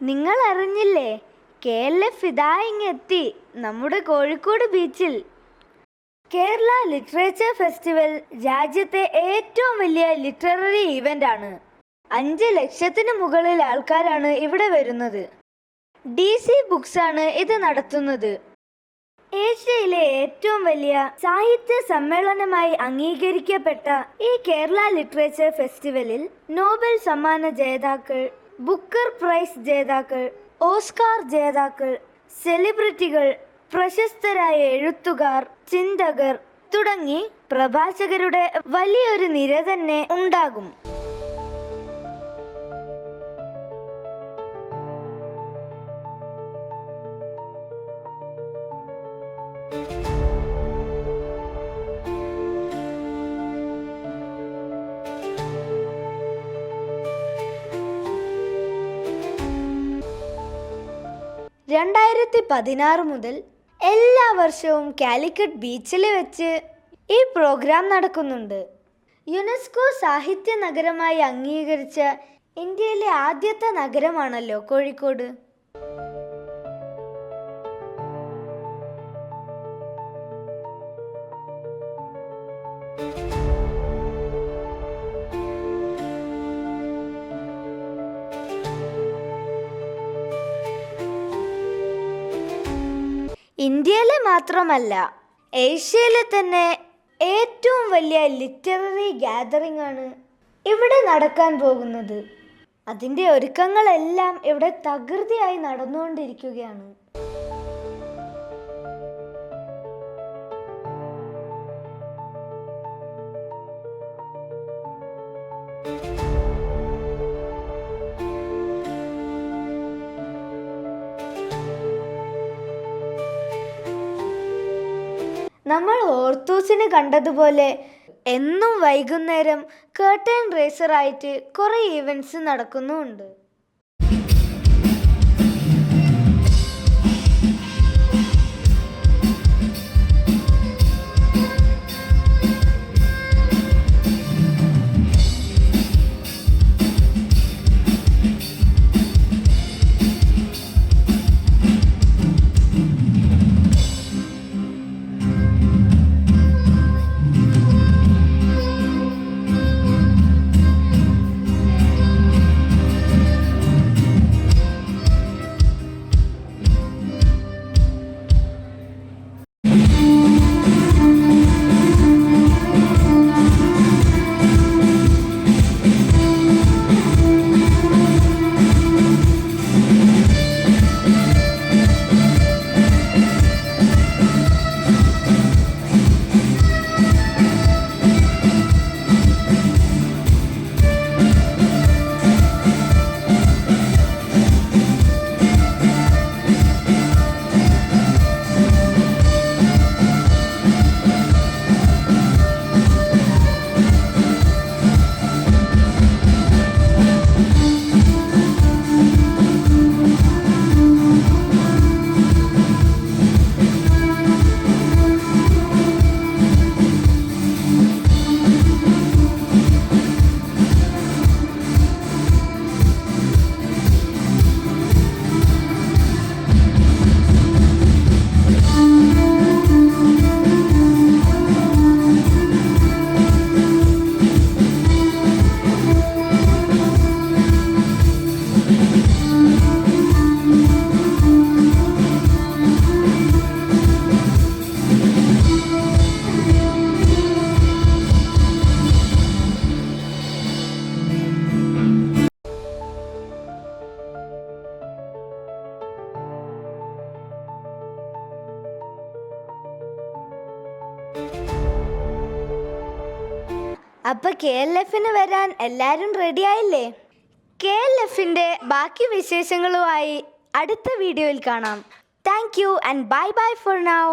നിങ്ങൾ അറിഞ്ഞില്ലേ? KLF ഇതാ ഇങ്ങെത്തി നമ്മുടെ കോഴിക്കോട് ബീച്ചിൽ. കേരള ലിറ്ററേച്ചർ ഫെസ്റ്റിവൽ രാജ്യത്തെ ഏറ്റവും വലിയ ലിറ്റററി ഇവന്റ് ആണ്. 5 ലക്ഷത്തിന് മുകളിൽ ആൾക്കാരാണ് ഇവിടെ വരുന്നത്. DC ബുക്സ് ആണ് ഇത് നടത്തുന്നത്. ഏഷ്യയിലെ ഏറ്റവും വലിയ സാഹിത്യ സമ്മേളനമായി അംഗീകരിക്കപ്പെട്ട ഈ കേരള ലിറ്ററേച്ചർ ഫെസ്റ്റിവലിൽ നോബൽ സമ്മാന ജേതാക്കൾ, ബുക്കർ പ്രൈസ് ജേതാക്കൾ, ഓസ്കാർ ജേതാക്കൾ, സെലിബ്രിറ്റികൾ, പ്രശസ്തരായ എഴുത്തുകാർ, ചിന്തകർ തുടങ്ങി പ്രഭാഷകരുടെ വലിയൊരു നിര തന്നെ ഉണ്ടാകും. (2016) മുതൽ എല്ലാ വർഷവും കാലിക്കറ്റ് ബീച്ചിൽ വെച്ച് ഈ പ്രോഗ്രാം നടക്കുന്നുണ്ട്. യുനെസ്കോ സാഹിത്യ നഗരമായി അംഗീകരിച്ച ഇന്ത്യയിലെ ആദ്യത്തെ നഗരമാണല്ലോ കോഴിക്കോട്. ഇന്ത്യയിലെ മാത്രമല്ല, ഏഷ്യയിലെ തന്നെ ഏറ്റവും വലിയ ലിറ്റററി ഗാദറിംഗ് ആണ് ഇവിടെ നടക്കാൻ പോകുന്നത്. അതിൻ്റെ ഒരുക്കങ്ങളെല്ലാം ഇവിടെ തകൃതിയായി നടന്നുകൊണ്ടിരിക്കുകയാണ്. നമ്മൾ ഹോർത്തൂസിന് കണ്ടതുപോലെ എന്നും വൈകുന്നേരം കേർട്ടൻ റേസറായിട്ട് കുറേ ഈവൻറ്റ്സ് നടക്കുന്നുമുണ്ട്. അപ്പോൾ KLFന് വരാൻ എല്ലാവരും റെഡി ആയില്ലേ? KLFൻ്റെ ബാക്കി വിശേഷങ്ങളുമായി അടുത്ത വീഡിയോയിൽ കാണാം. Thank you and bye bye for now.